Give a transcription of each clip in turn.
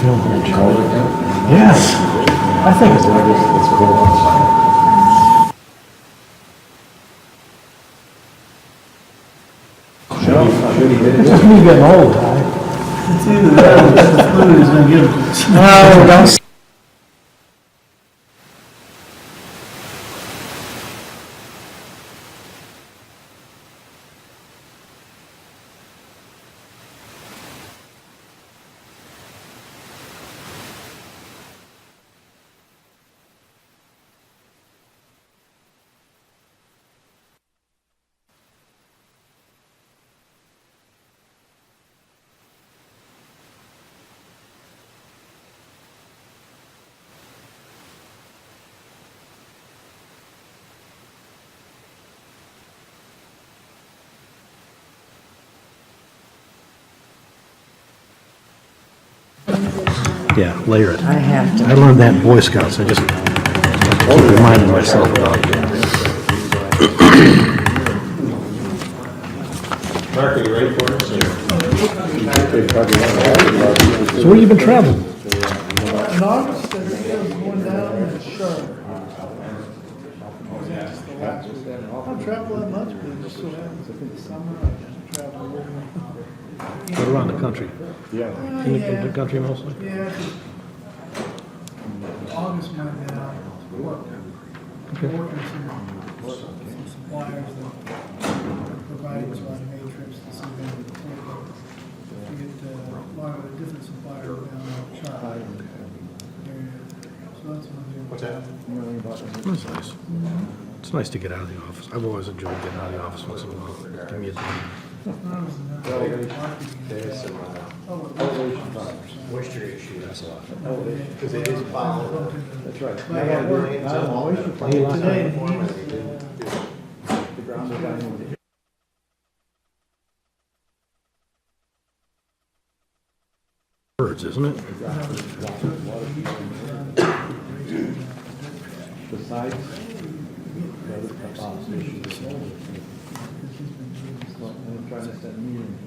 film here, Charlie. Yes. I think it's cool outside. It's just me getting old, Ty. It's either that or the flu is going to give it to us. No, don't. Yeah, layer it. I have to. I learned that in Boy Scouts. I just keep reminding myself about it. Mark, are you ready for it? So where you been traveling? In August, I think I was going down in Charlotte. I don't travel that much, but it just so happens in the summer I travel a little. Go around the country. In the country mostly? Yeah, August might be out. Working some suppliers that provide us a lot of May trips to see them. We get a lot of different suppliers down in Charlotte. So that's what I'm doing. What's that? That's nice. It's nice to get out of the office. I've always enjoyed getting out of the office once in a while. Give me a time. Moisture issue, that's all. Because it is volatile. That's right. Birds, isn't it? Besides the other propositions, I'm trying to set meetings.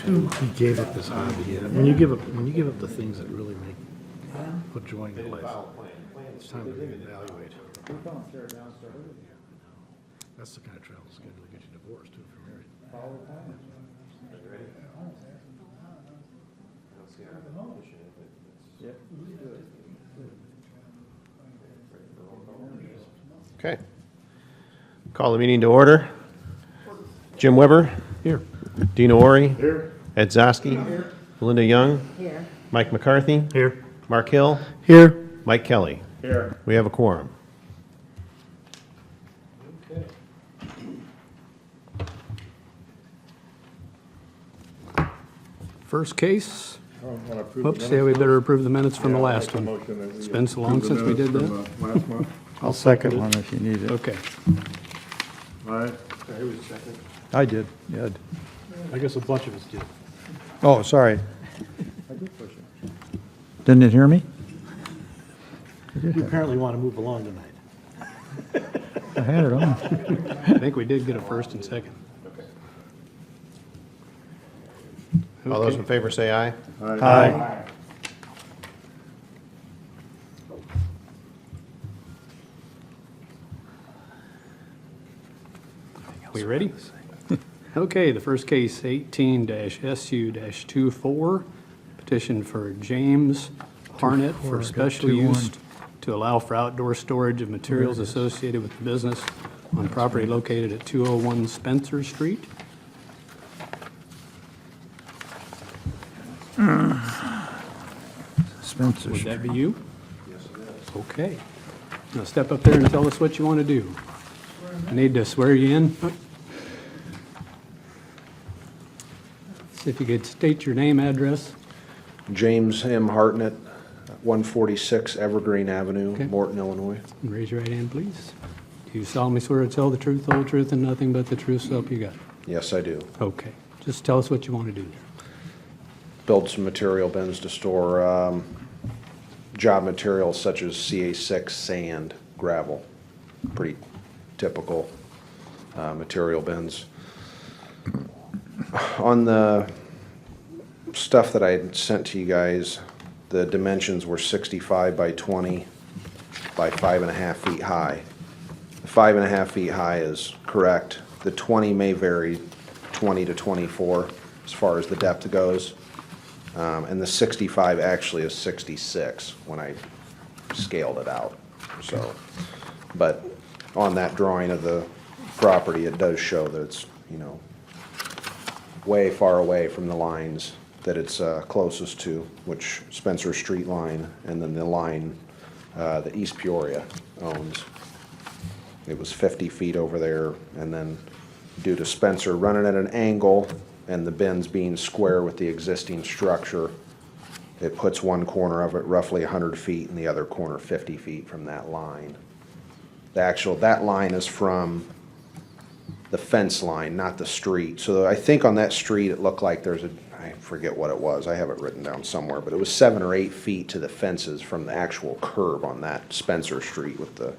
He gave up his hobby. Yeah. When you give up the things that really make put joy in your life, it's time to reevaluate. That's the kind of travel schedule that gets you divorced too if you're married. Okay. Call the meeting to order. Jim Weber. Here. Dina Ori. Here. Ed Zosky. Here. Belinda Young. Here. Mike McCarthy. Here. Mark Hill. Here. Mike Kelly. Here. We have a quorum. First case. Oops, yeah, we better approve the minutes from the last one. It's been so long since we did that. Last month. I'll second one if you need it. Okay. All right. I did, Ed. I guess a bunch of us did. Oh, sorry. Didn't it hear me? You apparently want to move along tonight. I had it on. I think we did get a first and second. All those in favor say aye. Aye. We ready? Okay, the first case, 18-SU-24, petition for James Harnett for special use to allow for outdoor storage of materials associated with the business on property located at 201 Spencer Street. Spencer Would Street. that be you? Yes, it is. Okay. Now step up there and tell us what you want to do. I need to swear you in. See if you could state your name, address. James M. Hartnett, 146 Evergreen Avenue, Okay. Morton, Illinois. And raise your right hand, please. Do you solemnly swear to tell the truth, the whole truth, and nothing but the truth, so help you God? Yes, I do. Okay. Just tell us what you want to do. Build some material bins to store job materials such as CA6, sand, gravel. Pretty typical material bins. On the stuff that I had sent to you guys, the dimensions were 65 by 20 by 5.5 feet high. The 5.5 feet high is correct. The 20 may vary 20 to 24 as far as the depth goes. And the 65 actually is 66 when I scaled it out, so. But on that drawing of the property, it does show that it's, you know, way far away from the lines that it's closest to, which Spencer Street line, and then the line that East Peoria owns. It was 50 feet over there, and then due to Spencer running at an angle and the bins being square with the existing structure, it puts one corner of it roughly 100 feet and the other corner 50 feet from that line. That line is from the fence line, not the street. So I think on that street, it looked like I forget what it was, I have it written down somewhere, but it was 7 or 8 feet to the fences from the actual curb on that Spencer Street with the,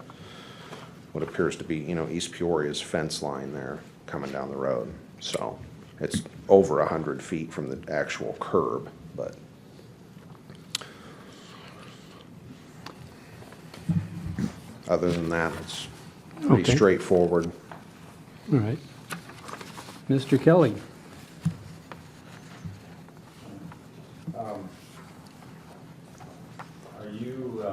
what appears to be, you know, East Peoria's fence line there coming down the road. So it's over 100 feet from the actual curb, but. Other than that, it's pretty Okay. straightforward. All right. Mr. Kelly? Are you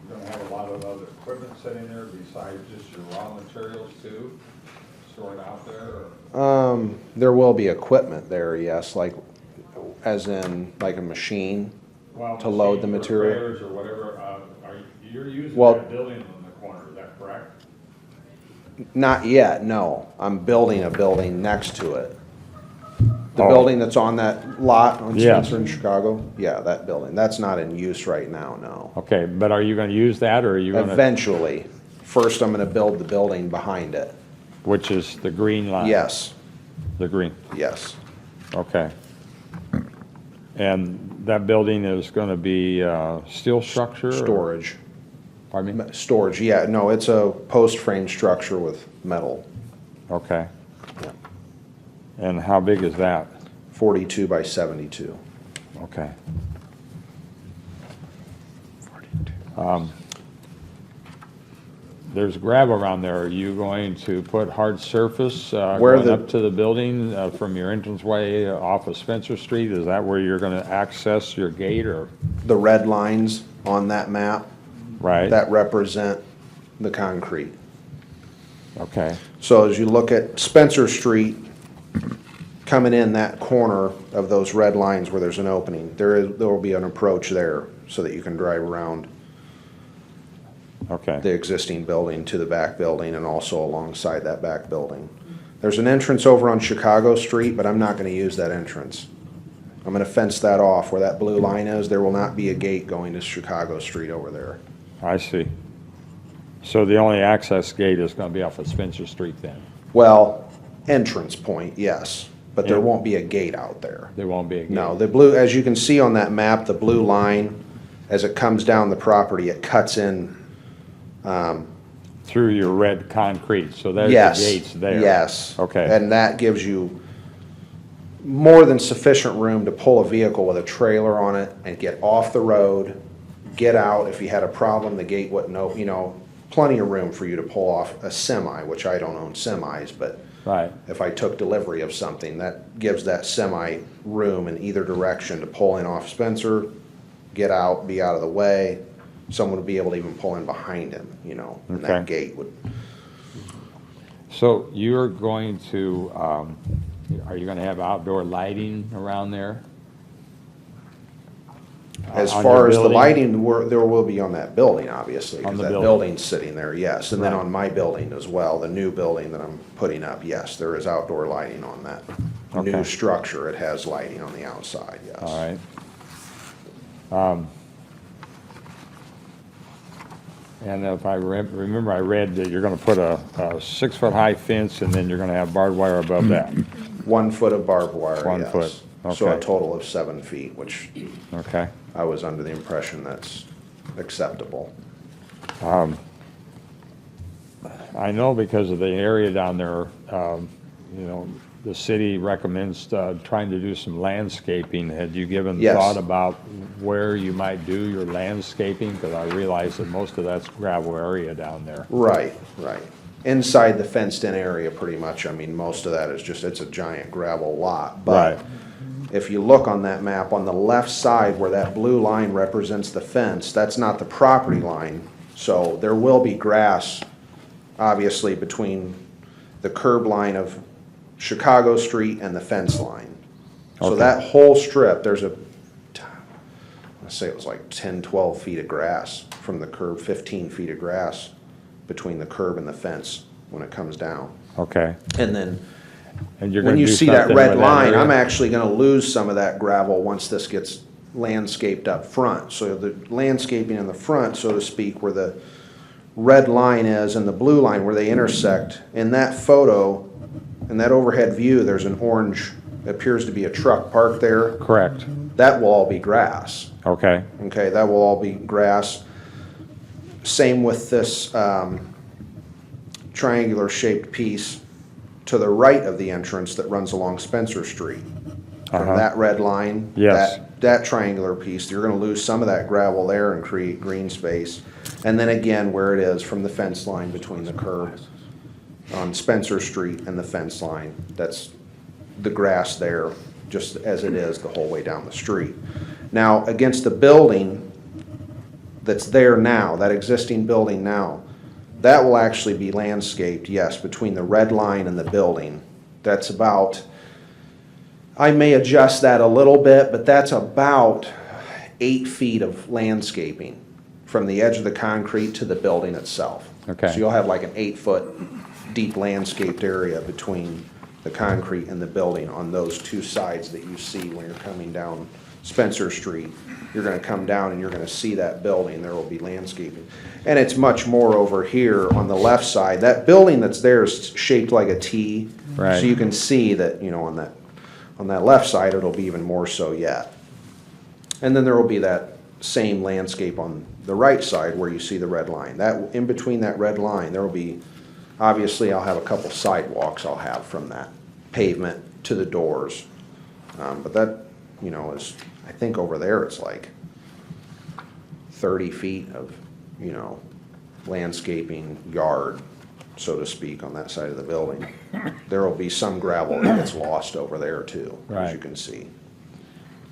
gonna have a lot of other equipment sitting there besides just your raw materials too, stored out there, or? There will be equipment there, yes, like, as in, like a machine Well, to load the machine material. repairs or whatever, you're using Well- that building in the corner, is that correct? Not yet, no. I'm building a building next to it. The Oh. building that's on that lot on Yes. Spencer in Chicago? Yeah, that building. That's not in use right now, no. Okay, but are you gonna use that, or are you gonna, Eventually. First, I'm gonna build the building behind it. which is the green line? Yes, The green, yes. okay. And that building is gonna be, steel structure? or- Storage. Pardon me? Storage, yeah, no, it's a post-frame structure with metal. Okay. Yeah. And how big is that? 42 by 72. Okay. There's gravel around there. Are you going to put hard surface Where going the- up to the building from your entranceway off of Spencer Street? Is that where you're gonna access your gate, or, The red lines on that map, right? that represent the concrete. Okay, So as you look at Spencer Street, coming in that corner of those red lines where there's an opening, there will be an approach there so that you can drive around the okay, existing building to the back building and also alongside that back building. There's an entrance over on Chicago Street, but I'm not gonna use that entrance. I'm gonna fence that off where that blue line is. There will not be a gate going to Chicago Street over there. I see. So the only access gate is gonna be off of Spencer Street then? Well, entrance point, yes, but there Yeah. won't be a gate out there. There won't be a gate? No, the blue, as you can see on that map, the blue line, as it comes down the property, it cuts in. Through your red concrete, so there's Yes, the gates there? yes. Okay, And that gives you more than sufficient room to pull a vehicle with a trailer on it and get off the road, get out. If you had a problem, the gate wouldn't open, you know, plenty of room for you to pull off a semi, which I don't own semis, but right, if I took delivery of something, that gives that semi room in either direction to pull in off Spencer, get out, be out of the way. Someone would be able to even pull in behind him, you know, and that Okay. gate would, so you're going to, are you gonna have outdoor lighting around there? as On far your as the building? lighting, there will be on that building, obviously, On because the that building. building's sitting there, yes. And then Right. on my building as well, the new building that I'm putting up, yes, there is outdoor lighting on that new Okay. structure. It has lighting on the outside, yes. All right. And if I remember, I read that you're gonna put a 6-foot-high fence, and then you're gonna have barbed wire above that. 1 foot of barbed wire, 1 yes. foot, So a okay. total of 7 feet, which Okay, I was under the impression that's acceptable. I know because of the area down there, you know, the city recommends trying to do some landscaping. Had you given Yes. thought about where you might do your landscaping? Because I realize that most of that's gravel area down there. Right, right. Inside the fenced-in area, pretty much, I mean, most of that is just, it's a giant gravel lot. But Right. if you look on that map, on the left side where that blue line represents the fence, that's not the property line. So there will be grass, obviously, between the curb line of Chicago Street and the fence line. So Okay. that whole strip, there's let's say it was like 10, 12 feet of grass from the curb, 15 feet of grass between the curb and the fence when it comes down. Okay. And then And you're when going to you do see that something red with line, area? I'm actually gonna lose some of that gravel once this gets landscaped up front. So the landscaping in the front, so to speak, where the red line is and the blue line where they intersect, in that photo, in that overhead view, there's an orange, appears to be a truck parked there. Correct. That will all be grass. Okay. Okay, that will all be grass. Same with this triangular shaped piece to the right of the entrance that runs along Spencer Street. From Uh-huh. that red line. Yes. That triangular piece, you're gonna lose some of that gravel there and create green space. And then again, where it is from the fence line between the curb on Spencer Street and the fence line, that's the grass there, just as it is the whole way down the street. Now, against the building that's there now, that existing building now, that will actually be landscaped, yes, between the red line and the building. That's about, I may adjust that a little bit, but that's about 8 feet of landscaping from the edge of the concrete to the building itself. Okay. So you'll have like an 8-foot deep landscaped area between the concrete and the building on those two sides that you see when you're coming down Spencer Street. You're gonna come down and you're gonna see that building, there will be landscaping. And it's much more over here on the left side. That building that's there is shaped like a T. Right. So you can see that, you know, on that left side, it'll be even more so yet. And then there will be that same landscape on the right side where you see the red line. That, in between that red line, there will be, obviously, I'll have a couple sidewalks I'll have from that pavement to the doors. But that, you know, is, I think over there, it's like 30 feet of, you know, landscaping yard, so to speak, on that side of the building. There will be some gravel that gets lost over there too, as you Right. can see.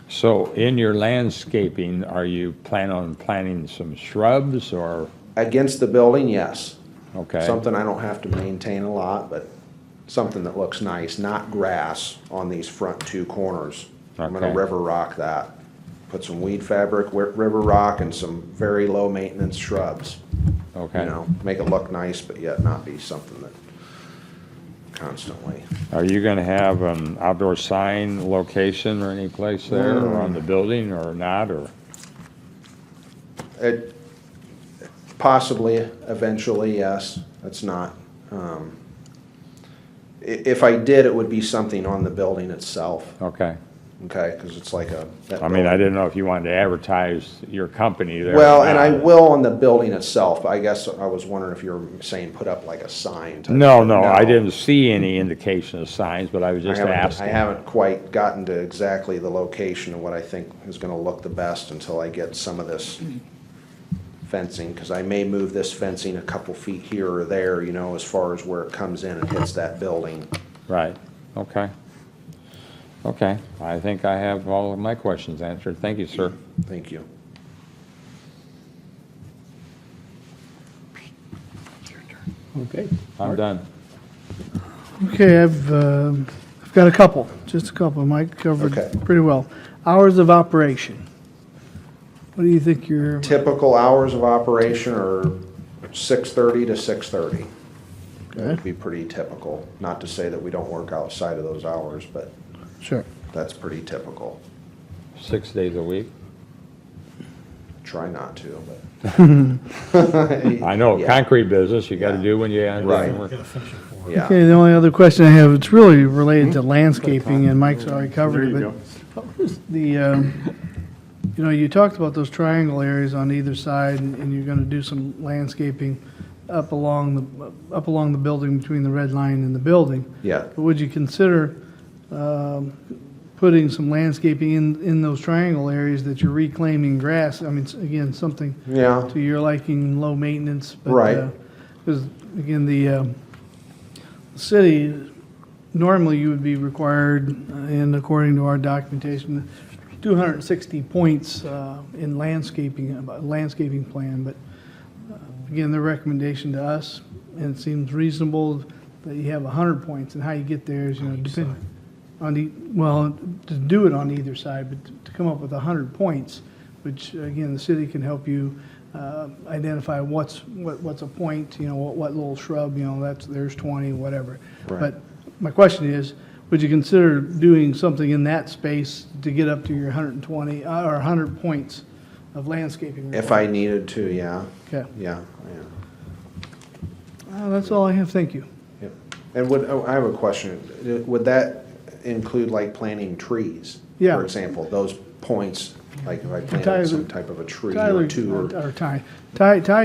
So in your landscaping, are you planning on planting some shrubs or, Against the building, yes. okay? Something I don't have to maintain a lot, but something that looks nice, not grass on these front two corners. I'm gonna Okay. river rock that. Put some weed fabric, river rock, and some very low maintenance shrubs. Okay. You know, make it look nice, but yet not be something that constantly. Are you going to have an outdoor sign location or any place there or on the building or not, or? It, possibly, eventually, yes. That's not, if I did, it would be something on the building itself, Okay. okay? Because it's like a. that I mean, I building- didn't know if you wanted to advertise your company there. or Well, and I not. will on the building itself, but I guess I was wondering if you were saying put up like a sign. type No, thing. no, I didn't see any indication of signs, but I was just I asking. haven't quite gotten to exactly the location of what I think is gonna look the best until I get some of this fencing, because I may move this fencing a couple feet here or there, you know, as far as where it comes in and hits that building. Right, okay. Okay, I think I have all of my questions answered. Thank you, sir. Thank you. Okay. I'm done. Okay, I've got a couple, just a couple. Mike covered Okay. pretty well. Hours of operation. What do you think your, Typical hours of operation are 6:30 to 6:30. That would Okay. be pretty typical. Not to say that we don't work outside of those hours, but sure. that's pretty typical. 6 days a week? Try not to, but. I know, Yeah. concrete business, you gotta Yeah. do when you. Right. Yeah. Okay, the only other question I have, it's really related to landscaping, and Mike's already covered it, but what was the, you know, you talked about those triangle areas on either side, and you're gonna do some landscaping up along the building, between the red line and the building. Yeah, But would you consider putting some landscaping in those triangle areas that you're reclaiming grass? I mean, again, something yeah, to your liking, low maintenance. Right. Because, again, the city, normally you would be required, and according to our documentation, 260 points in landscaping plan, but again, the recommendation to us, and it seems reasonable that you have 100 points, and how you get there is, depending on well, to do it on either side, but to come up with 100 points, which, again, the city can help you identify what's a point, what little shrub, there's 20, whatever. Right. But my question is, would you consider doing something in that space to get up to your 120, or 100 points of landscaping? if I needed to, yeah, Okay. yeah. That's all I have, thank you. Yep. And I have a question. Would that include like planting trees? Yeah. For example, those points, like if I Tyler- planted some type of a tree Tyler, or two or. or Ty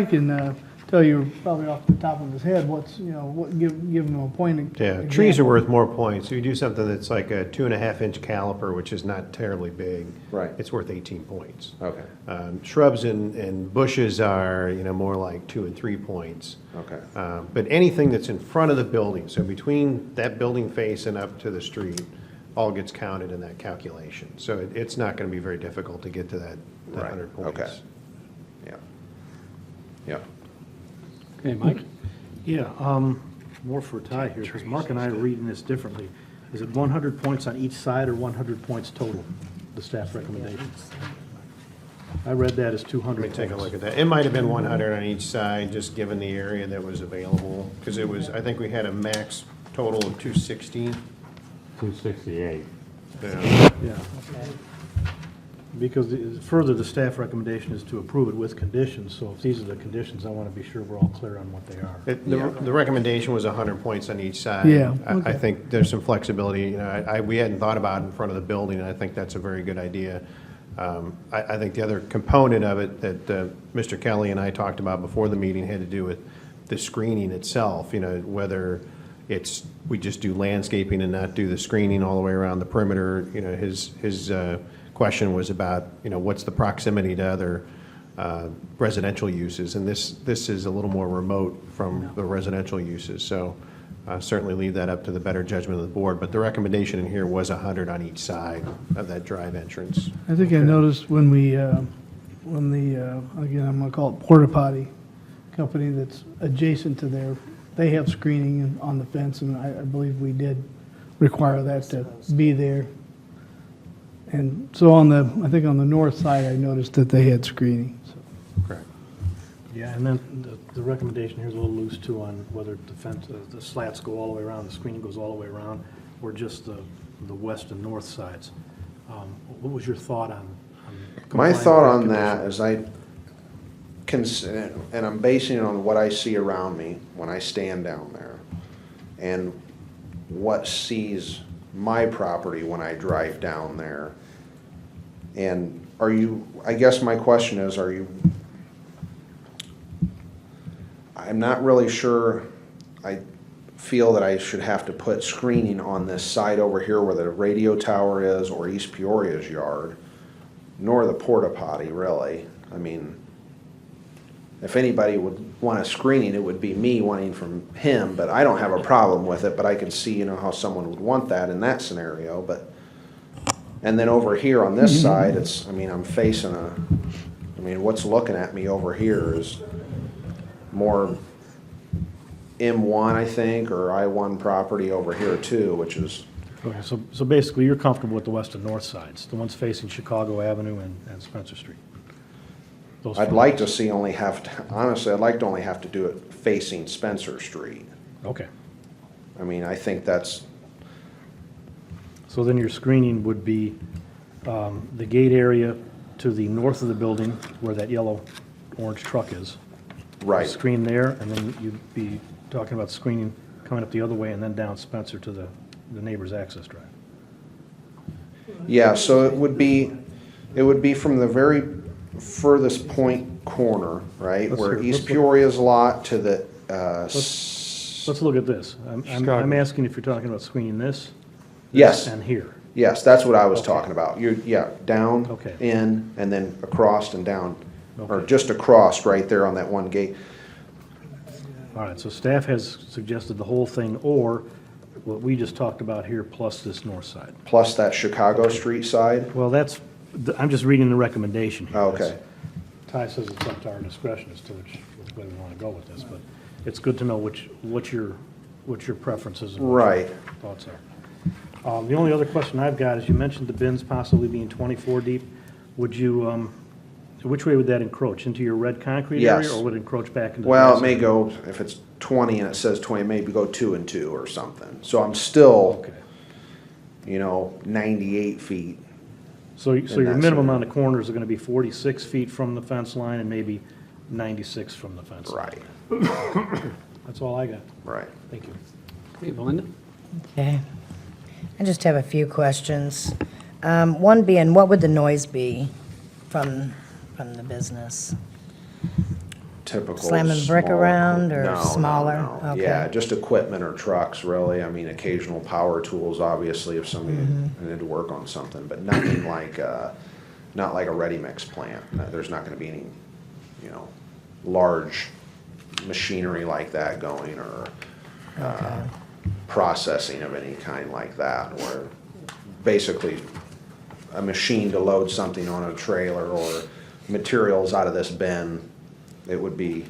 can tell you probably off the top of his head give him a point. Yeah, trees are worth more points. You do something that's like a 2.5-inch caliper, which is not terribly big. Right. It's worth 18 points. Okay, Shrubs and bushes are, more like 2 and 3 points. okay, But anything that's in front of the building, so between that building face and up to the street, all gets counted in that calculation. So it's not going to be very difficult to get to that Right, 100 points. okay. Yeah. Yeah. Okay, Mike? Yeah, more for Ty here, because Mark and I are reading this differently. Is it 100 points on each side or 100 points total, the staff recommendation? I read that as 200 Let me take a points. look at that. It might have been 100 on each side, just given the area that was available, because it was, I think we had a max total of 260. 268. Yeah. Yeah. Because further, the staff recommendation is to approve it with conditions, so if these are the conditions, I want to be sure we're all clear on what they are. The recommendation was 100 points on each side. Yeah, I okay. think there's some flexibility, we hadn't thought about it in front of the building, and I think that's a very good idea. I think the other component of it that Mr. Kelly and I talked about before the meeting had to do with the screening itself, whether we just do landscaping and not do the screening all the way around the perimeter. His question was about, what's the proximity to other residential uses, and this is a little more remote from the residential uses, so certainly leave that up to the better judgment of the board, but the recommendation in here was 100 on each side of that drive entrance. I think I noticed when again, I'm gonna call it porta potty company that's adjacent to there, they have screening on the fence, and I believe we did require that to be there. And so I think on the north side, I noticed that they had screening, so. Correct. Yeah, and then the recommendation here is a little loose too on whether the fence, the slats go all the way around, the screening goes all the way around, or just the west and north sides. What was your thought on? My complying thought with on that is and I'm basing it on what I see around me when I stand down there, and what sees my property when I drive down there. And I guess my question is, I'm not really sure, I feel that I should have to put screening on this side over here where the radio tower is, or East Peoria's yard, nor the porta potty, really. I mean, if anybody would want a screening, it would be me wanting from him, but I don't have a problem with it, but I can see, how someone would want that in that scenario, but, and then over here on this side, I'm facing what's looking at me over here is more M1, I think, or I-1 property over here too, which is, Okay, so basically, you're comfortable with the west and north sides, the ones facing Chicago Avenue and Spencer Street? Those I'd front like ones. to see honestly, I'd like to only have to do it facing Spencer Street. Okay, I think that's, so then your screening would be the gate area to the north of the building where that yellow-orange truck is. right. Screen there, and then you'd be talking about screening coming up the other way and then down Spencer to the neighbor's access drive. Yeah, so it would be from the very furthest point corner, right? Let's Where hear- East let's- Peoria's lot to the Let's look at this. I'm Chicago. asking if you're talking about screening this? Yes. And here. Yes, that's what I was Okay. talking about. Yeah, down, Okay. in, and then across and down, or Okay. just across right there on that one gate. All right, so staff has suggested the whole thing, or what we just talked about here, plus this north side. Plus that Chicago Street side. Well, I'm just reading the recommendation here. Oh, okay. Ty says it's up to our discretion as to which way we want to go with this, but it's good to know what your preferences and what your Right. thoughts are. The only other question I've got is you mentioned the bins possibly being 24 deep. Would you, which way would that encroach? Into your red concrete area? Yes. Or would it encroach back into the? Well, it grass may area? go, if it's 20 and it says 20, maybe go 2 and 2 or something. So I'm still, Okay. 98 feet. So your that minimum scenario. on the corners are going to be 46 feet from the fence line and maybe 96 from the fence line. Right, That's all I got. right. Thank you. Okay, Belinda? Okay. I just have a few questions. One being, what would the noise be from the business? Typical. Slamming brick small- around or No, no, smaller? no. Okay. Yeah, just equipment or trucks, really. I mean, occasional power tools, obviously, if somebody Mm-hmm. needed to work on something, but nothing like, not like a ready-mix plant. No, there's not gonna be any, large machinery like that going, or processing of any kind like that, where basically a machine to load something on a trailer or materials out of this bin, it would be,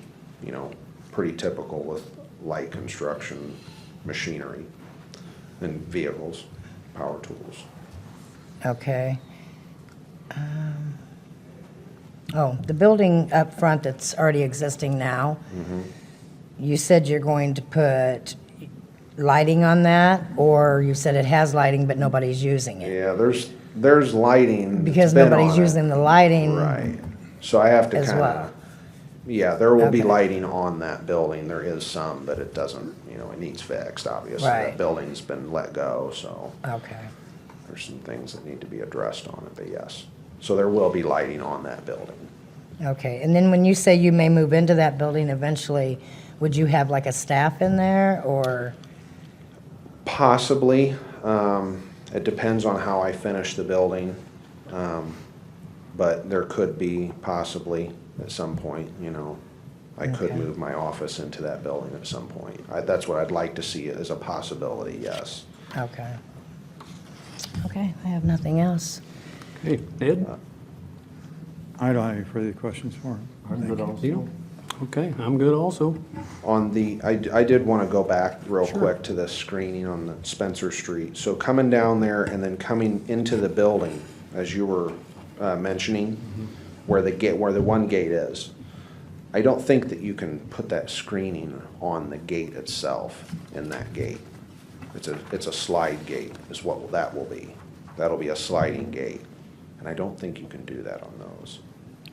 pretty typical with light construction machinery and vehicles, power tools. Okay. Oh, the building up front that's already existing now, you said you're going to put lighting on that, or you said it has lighting but nobody's using it? Yeah, there's lighting. that's Because been nobody's on it. using the lighting. Right, so I have to as kinda, well. yeah, there will be Okay. lighting on that building, there is some, but it doesn't, it needs fixed, obviously. Right. That building's been let go, so Okay, there's some things that need to be addressed on it, but yes. So there will be lighting on that building. okay. And then when you say you may move into that building eventually, would you have like a staff in there, or? Possibly, it depends on how I finish the building, but there could be possibly at some point, I could Okay. move my office into that building at some point. That's what I'd like to see as a possibility, yes. Okay. Okay, I have nothing else. Okay, Ed? I don't have any further questions for him. You? Okay, I'm good also. On the, I did want to go back real quick to the screening on the Spencer Street. So coming down there and then coming into the building, as you were mentioning, where the one gate is, I don't think that you can put that screening on the gate itself, in that gate. It's a slide gate, is what that will be. That'll be a sliding gate, and I don't think you can do that on those.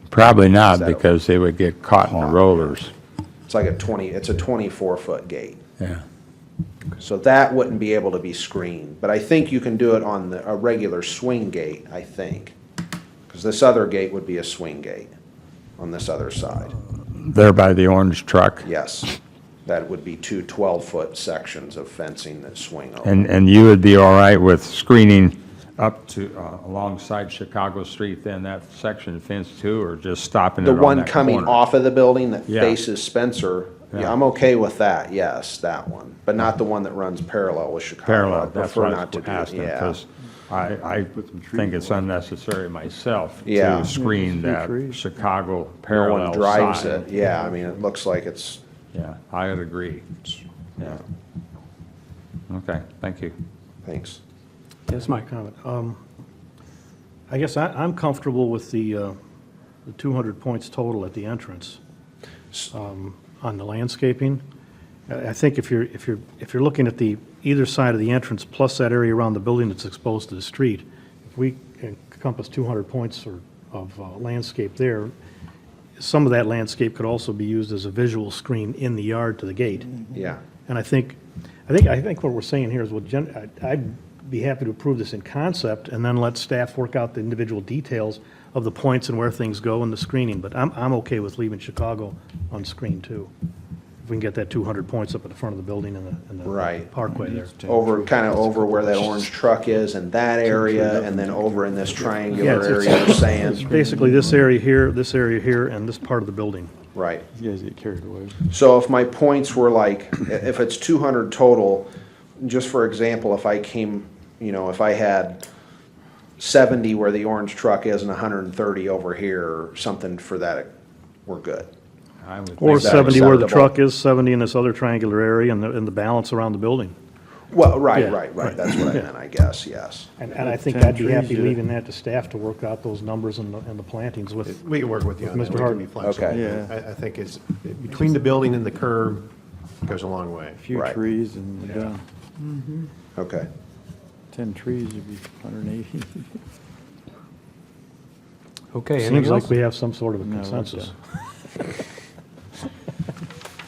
Probably Is not, that- because they would get caught in the rollers. It's like it's a 24-foot gate. Yeah. So that wouldn't be able to be screened, but I think you can do it on a regular swing gate, I think. Because this other gate would be a swing gate on this other side. There by the orange truck. Yes, that would be two 12-foot sections of fencing that swing over. And you would be all right with screening up to, alongside Chicago Street, then that section fenced too, or just stopping it The on one that coming corner? off of the building that Yeah. faces Spencer, yeah, Yeah. I'm okay with that, yes, that one. But not the one that runs parallel with Chicago. Parallel, I'd that's prefer what I not to was do, asking, yeah. because I think it's unnecessary myself Yeah. to screen Yeah, that trees. Chicago No parallel one drives side. it, yeah, I mean, it looks like it's, Yeah, I would agree. Yeah. Okay, thank you. thanks. That's my comment. I guess I'm comfortable with the 200 points total at the entrance on the landscaping. I think if you're looking at the either side of the entrance plus that area around the building that's exposed to the street, if we encompass 200 points of landscape there, some of that landscape could also be used as a visual screen in the yard to the gate. Yeah, And I think what we're saying here is, I'd be happy to approve this in concept and then let staff work out the individual details of the points and where things go in the screening, but I'm okay with leaving Chicago on screen too. we can get that 200 points up at the front of the building and the Right. parkway there. Kind of over where that orange truck is in that area, and then over in this Yeah, triangular it's- area you're saying? It's basically this area here, and this part of the building. Right. You guys get carried away. So if my points were like, if it's 200 total, just for example, if I came, if I had 70 where the orange truck is and 130 over here, or something for that, we're good. I would Or think that- 70 where the acceptable. truck is, 70 in this other triangular area, and the balance around the building. Well, right, Yeah, right, right. that's what I meant, I guess, yes. And I think 10 I'd be happy trees, yeah. leaving that to staff to work out those numbers and the plantings with, We can work with you on With that. Mr. We can be Harden. flexible. Okay. Yeah. I think it's, between the building and the curb goes a long way. A few Right. trees and we're done. Okay. 10 trees would be 180. Okay, anything seems like else? we have some sort of a No, consensus.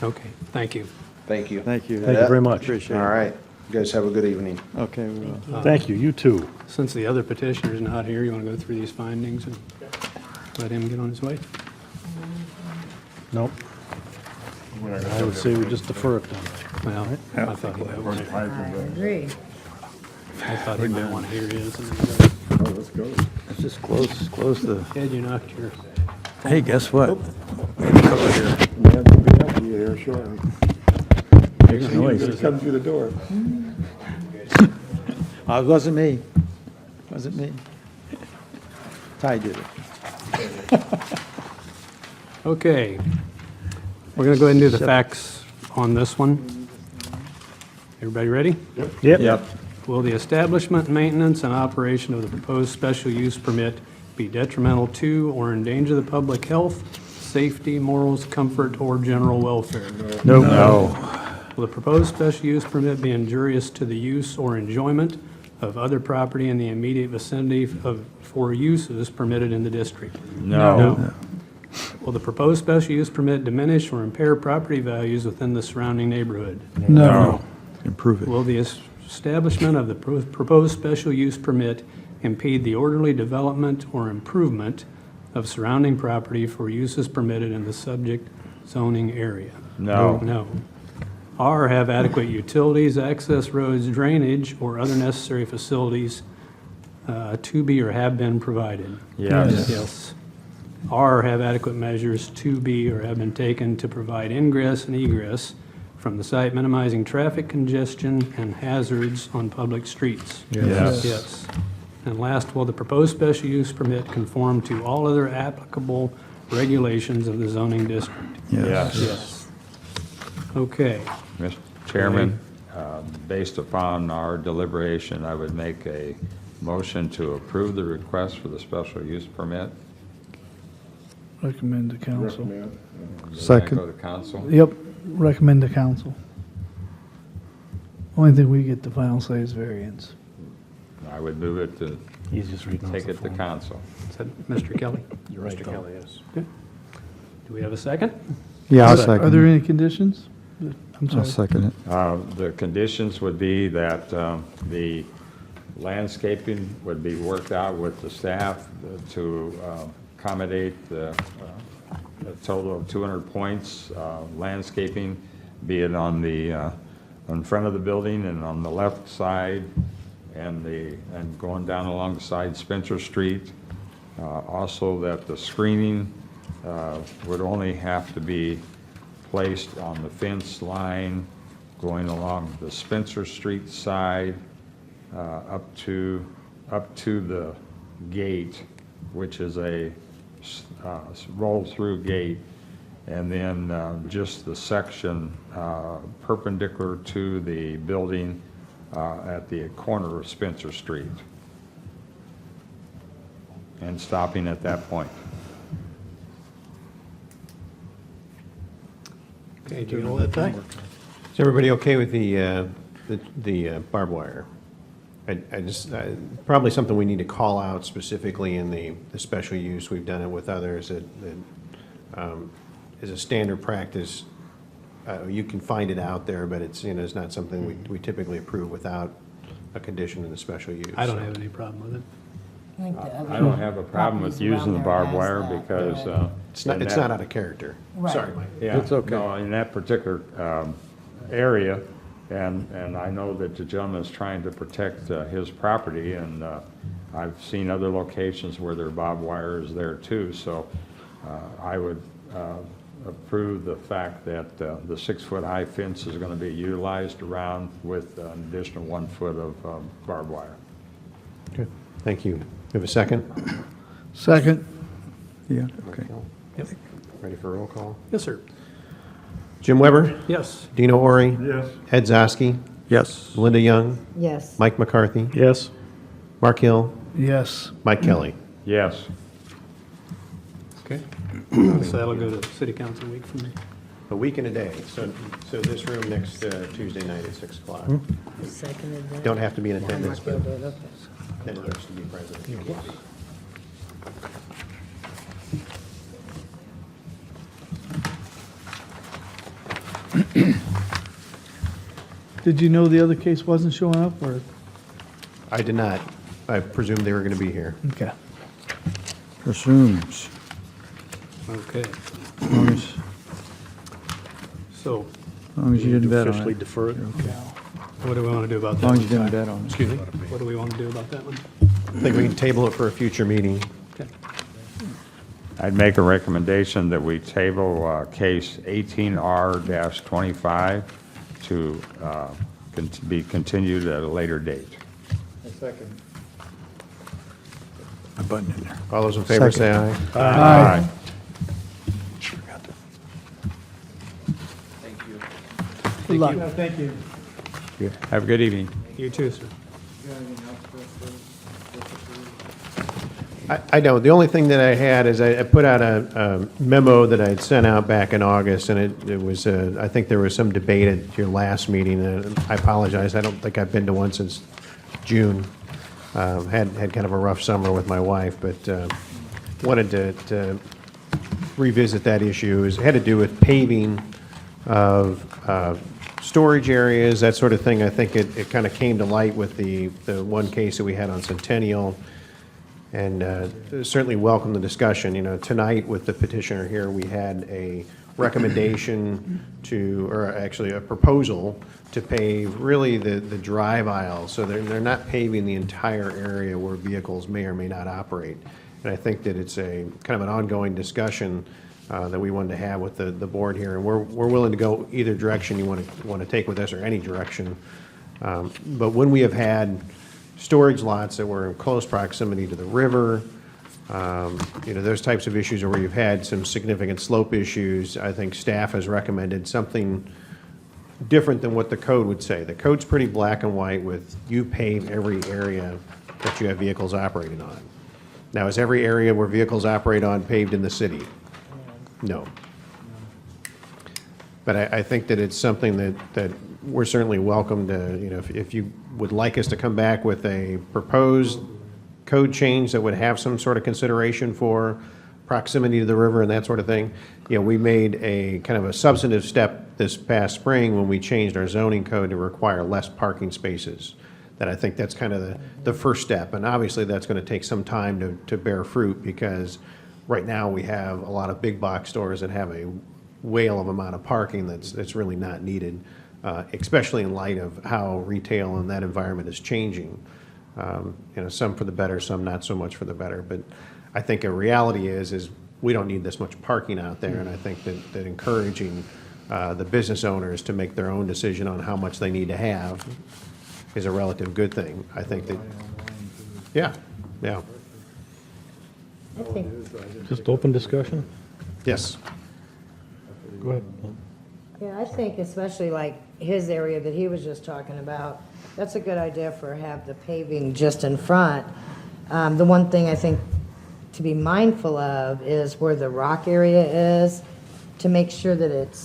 Okay, thank you. Thank you. Thank you. Thank you very much. Appreciate it. All right, you guys have a good evening. Okay, we will. Thank you, you too. Since the other petitioner's not here, you want to go through these findings and let him get on his way? Nope. I would say we just defer it then. Well, I thought he might want to, I agree. I thought he might want to hear his. and then Let's just close the, go. Ed, you knocked your, hey, guess what? Makes noise. Come through the door. It wasn't me. Wasn't me. Ty did it. okay. We're going to go ahead and do the facts on this one. Everybody ready? Yep. Will the establishment, maintenance, and operation of the proposed special use permit be detrimental to or endanger the public health, safety, morals, comfort, or general welfare? No. Will the proposed special use permit be injurious to the use or enjoyment of other property in the immediate vicinity for uses permitted in the district? No. Will the proposed special use permit diminish or impair property values within the surrounding neighborhood? No. Improve it. Will the establishment of the proposed special use permit impede the orderly development or improvement of surrounding property for uses permitted in the subject zoning area? No. No. R, have adequate utilities, access roads, drainage, or other necessary facilities to be or have been provided? Yes. Yes. R, have adequate measures to be or have been taken to provide ingress and egress from the site, minimizing traffic congestion and hazards on public streets? Yes. Yes. And last, will the proposed special use permit conform to all other applicable regulations of the zoning district? Yes. Yes. Okay. Mr. Chairman, based upon our deliberation, I would make a motion to approve the request for the special use permit. Recommend to council. Does that go to council? Yep, recommend to council. Only thing we get the final say is variance. I would move it to He's just reading off take the it to phone. council. Is that Mr. Kelly? You're right, Kelly, yes. Do we have a second? Yeah, I'll Are there second it. any conditions? I'm I'll sorry. second it. The conditions would be that the landscaping would be worked out with the staff to accommodate a total of 200 points, landscaping, be it on the, in front of the building and on the left side, and going down alongside Spencer Street. Also that the screening would only have to be placed on the fence line going along the Spencer Street side up to the gate, which is a roll-through gate, and then just the section perpendicular to the building at the corner of Spencer Street, and stopping at that point. Okay, do you know that, Ty? Is everybody okay with the barbed wire? I just, probably something we need to call out specifically in the special use. We've done it with others. That is a standard practice. You can find it out there, but it's, it's not something we typically approve without a condition in the special use. I don't have any problem with it. I think the I other don't have a problem with properties using the around there barbed has wire that, because It's not, And it's that- not out of character. Right. Sorry, Mike. Yeah, It's okay. no, in that particular area, and I know that the gentleman is trying to protect his property, and I've seen other locations where there are barbed wires there too, so I would approve the fact that the 6-foot-high fence is going to be utilized around with an additional 1 foot of barbed wire. Okay, thank you. You have a second? Second. Yeah, okay. Yep. Ready for a roll call? Yes, sir. Jim Weber? Yes. Dino Ori? Yes. Ed Zosky? Yes. Linda Young? Yes. Mike McCarthy? Yes. Mark Hill? Yes. Mike Kelly? Yes. Okay. So that'll go to city council week from me. A week and a day. So this room next Tuesday night at 6 o'clock. Seconded that. Don't have to be in attendance, but Okay. then he has to be present. Did you know the other case wasn't showing up, or? I did not. I presumed they were going to be here. Okay. Presumes. Okay. As long as, So you didn't bet on Officially it. defer it? what do we want to do about As that? long as you one? didn't bet on it. Excuse me? What do we want to do about that one? I think we can table it for a future meeting. Okay. I'd make a recommendation that we table case 18R-25 to be continued at a later date. A button in there. All those in favor say aye. Aye. Good luck. Thank you. Have a good evening. You too, sir. I don't. The only thing that I had is I put out a memo that I had sent out back in August, and it was, I think there was some debate at your last meeting, and I apologize. I don't think I've been to one since June. Had kind of a rough summer with my wife, but wanted to revisit that issue. It had to do with paving of storage areas, that sort of thing. I think it kind of came to light with the one case that we had on Centennial, and certainly welcome the discussion. You know, tonight with the petitioner here, we had a recommendation to, or actually a proposal to pave really the drive aisle, so they're not paving the entire area where vehicles may or may not operate. And I think that it's a kind of an ongoing discussion that we wanted to have with the board here, and we're willing to go either direction you want to take with us, or any direction. But when we have had storage lots that were in close proximity to the river, you know, those types of issues, or where you've had some significant slope issues, I think staff has recommended something different than what the code would say. The code's pretty black and white with you pave every area that you have vehicles operating on. Now, is every area where vehicles operate on paved in the city? No. But I think that it's something that we're certainly welcome to, you know, if you would like us to come back with a proposed code change that would have some sort of consideration for proximity to the river and that sort of thing. You know, we made a kind of a substantive step this past spring when we changed our zoning code to require less parking spaces. That I think that's kind of the first step. And obviously that's going to take some time to bear fruit, because right now we have a lot of big box stores that have a whale of amount of parking that's really not needed, especially in light of how retail in that environment is changing. You know, some for the better, some not so much for the better. But I think a reality is we don't need this much parking out there, and I think that encouraging the business owners to make their own decision on how much they need to have is a relative good thing. I think that, yeah. I think, Just open discussion? Yes. Go ahead. yeah, I think especially like his area that he was just talking about, that's a good idea for have the paving just in front. The one thing I think to be mindful of is where the rock area is, to make sure that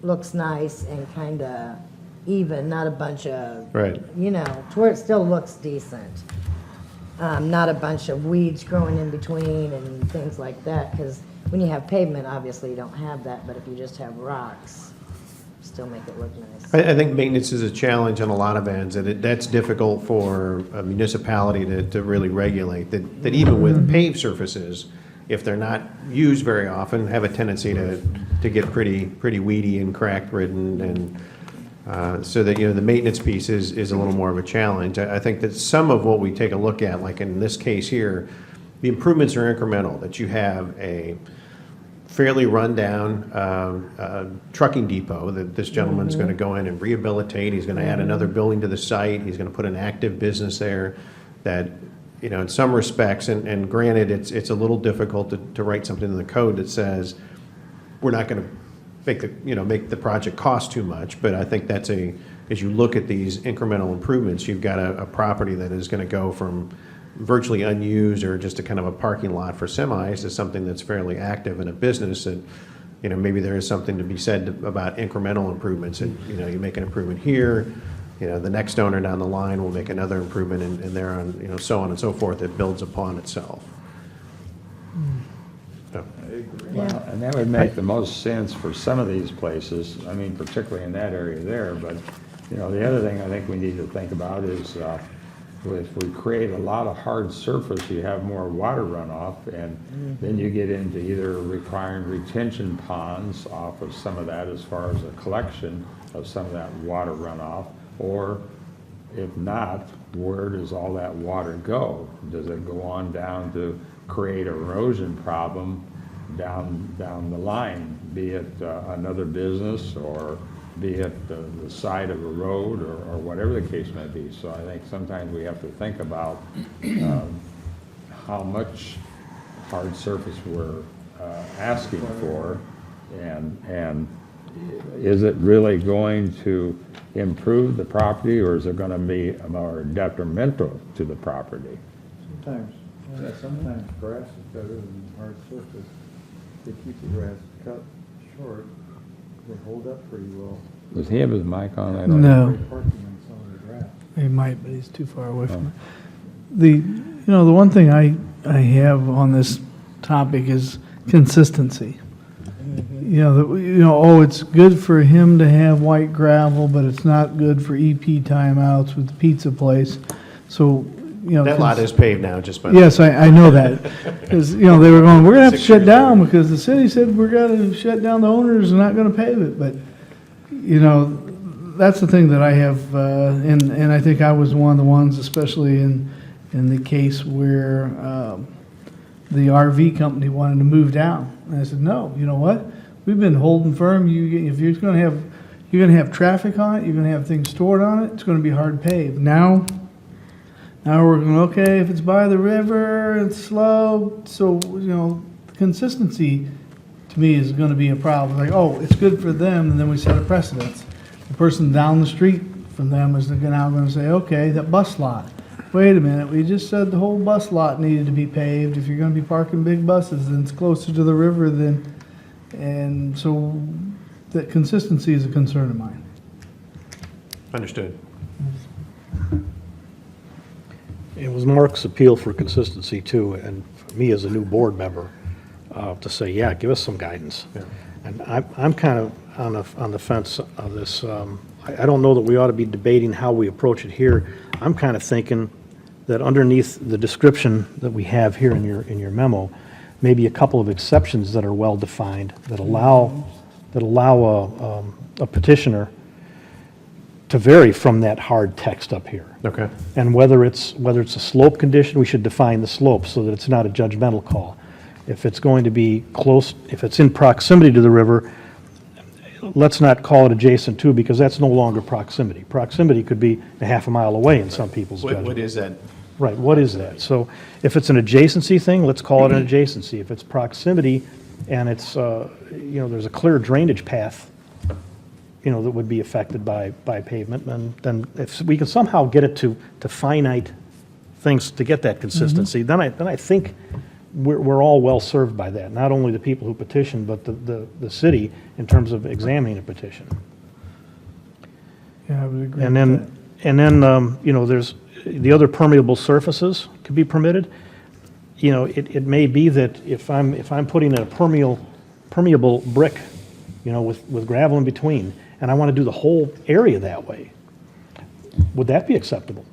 looks nice and kind of even, not a bunch of, Right. you know, to where it still looks decent. Not a bunch of weeds growing in between and things like that, because when you have pavement, obviously you don't have that, but if you just have rocks, still make it look nice. I think maintenance is a challenge on a lot of ends, and that's difficult for a municipality to really regulate. That even with paved surfaces, if they're not used very often, have a tendency to get pretty weedy and crack ridden, and so that, the maintenance piece is a little more of a challenge. I think that some of what we take a look at, like in this case here, the improvements are incremental, that you have a fairly rundown trucking depot that this gentleman's going to go in and rehabilitate. He's going to add another building to the site. He's going to put an active business there that, in some respects, and granted, it's a little difficult to write something in the code that says we're not going to make the project cost too much, but I think as you look at these incremental improvements, you've got a property that is going to go from virtually unused or just a kind of a parking lot for semis to something that's fairly active in a business. And maybe there is something to be said about incremental improvements, and you make an improvement here, the next owner down the line will make another improvement, and there on, so on and so forth. It builds upon itself. So, Well, and that would make the most sense for some of these places, I mean, particularly in that area there, but, the other thing I think we need to think about is, if we create a lot of hard surface, you have more water runoff, and then you get into either requiring retention ponds off of some of that as far as a collection of some of that water runoff, or if not, where does all that water go? Does it go on down to create erosion problem down the line, be it another business, or be it the side of a road, or whatever the case may be. So I think sometimes we have to think about how much hard surface we're asking for, and is it really going to improve the property, or is it going to be more detrimental to the property? Sometimes grass is better than hard surface. They keep the grass cut short, they hold up pretty well. Does he have his mic on? I don't know. No, Parking on some of the grass. he might, but he's too far away from it. The one thing I have on this topic is consistency. It's good for him to have white gravel, but it's not good for EP timeouts with the pizza place. So, that lot is paved now, just by the way. Yes, I know that. Because, they were going, we're going to have to 6 shut years down ago. because the city said we're going to shut down, the owners are not going to pave it. But, that's the thing that I have, and I think I was one of the ones, especially in the case where the RV company wanted to move down. And I said, no, you know what? We've been holding firm. If you're going to have traffic on it, you're going to have things stored on it, it's going to be hard paved. Now we're going, okay, if it's by the river, it's slow. So, consistency to me is going to be a problem. Like, oh, it's good for them, and then we set a precedence. The person down the street from them is now going to say, okay, that bus lot. Wait a minute, we just said the whole bus lot needed to be paved. If you're going to be parking big buses, then it's closer to the river than, and so that consistency is a concern of mine. Understood. It was Mark's appeal for consistency too, and for me as a new board member, to say, yeah, give us some guidance. Yeah. And I'm kind of on the fence of this. I don't know that we ought to be debating how we approach it here. I'm kind of thinking that underneath the description that we have here in your memo, maybe a couple of exceptions that are well-defined, that allow a petitioner to vary from that hard text up here. Okay. And whether it's a slope condition, we should define the slope so that it's not a judgmental call. If it's going to be close, if it's in proximity to the river, let's not call it adjacent to, because that's no longer proximity. Proximity could be a half a mile away in some people's judgment. What is that? Right, what is that? So if it's an adjacency thing, let's call it an adjacency. If it's proximity and it's, there's a clear drainage path, that would be affected by pavement, and then if we can somehow get it to finite things to get that consistency, then I think we're all well served by that. Not only the people who petition, but the city in terms of examining a petition. Yeah, I would agree And with then, there's the other permeable surfaces could be permitted. It may be that if I'm putting in a permeable brick, with gravel in between, and I want to do the whole area that way, would that be acceptable?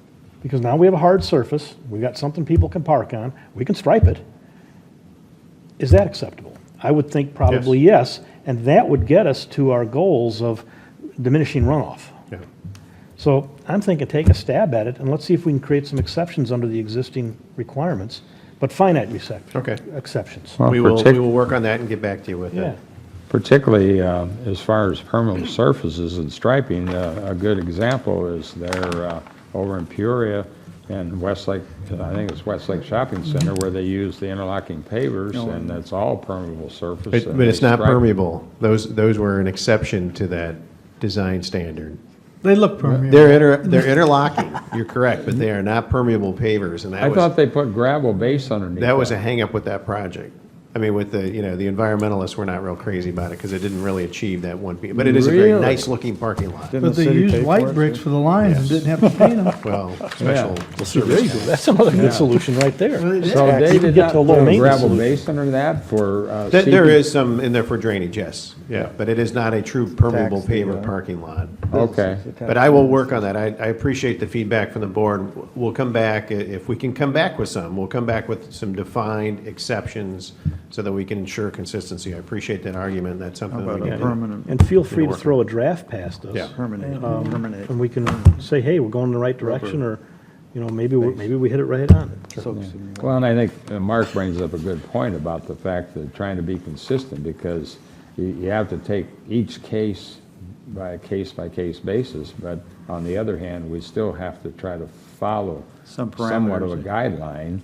Because now we have a hard surface, we've got something people can park on, we can stripe it. is that acceptable? I would think probably yes, and that would get us to our goals of diminishing runoff. Yeah. So I'm thinking take a stab at it, and let's see if we can create some exceptions under the existing requirements, but finite Okay. exceptions. Well, We will partic- work on that and get back to you with Yeah. it. Particularly as far as permeable surfaces and striping, a good example is there over in Peoria and Westlake, I think it's Westlake Shopping Center, where they use the interlocking pavers, and that's all permeable surface. and But it's they not stripe- permeable. Those were an exception to that design standard. They look permeable. They're interlocking, you're correct, but they are not permeable pavers, and I thought they put gravel base underneath. that was a hangup with that project. I mean, with the, the environmentalists were not real crazy about it, because it didn't really achieve that one piece. But it is a very Really? nice-looking parking lot. Didn't But the they city used pay white for it, bricks too? for the lines and Yes. didn't have to paint them. Well, special There you service. go. That's another good solution right there. Well, it is. So You they can did get not to a put low a maintenance gravel solution. base under that for There seeping? is some in there for drainage, yes, yeah, but it is not a true permeable Tax the, paver uh, parking lot. Okay. But I will work on that. I appreciate the feedback from the board. We'll come back, if we can come back with some, we'll come back with some defined exceptions so that we can ensure consistency. I appreciate that argument. That's How something about we a can. permanent, And feel free to work throw a draft past us. Yeah. terminate? And we can say, hey, we're going in the right direction, or, maybe we hit it right on. Well, and I think Mark brings up a good point about the fact that trying to be consistent, because you have to take each case by case basis, but on the other hand, we still have to try to follow Some somewhat of a parameters. guideline.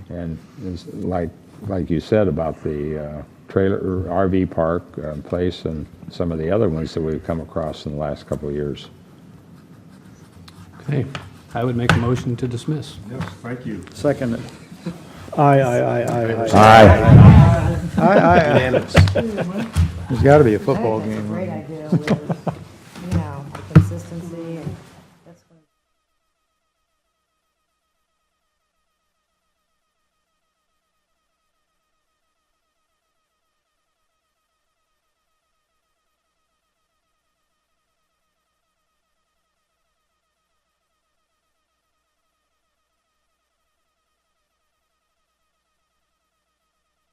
And it's like you said about the trailer, or RV park place and some of the other ones that we've come across in the last couple of years. Okay, I would make a motion to dismiss. Yes, thank you. Second. Aye. Aye. Aye. Unanimous. There's got to be a football game. Great idea.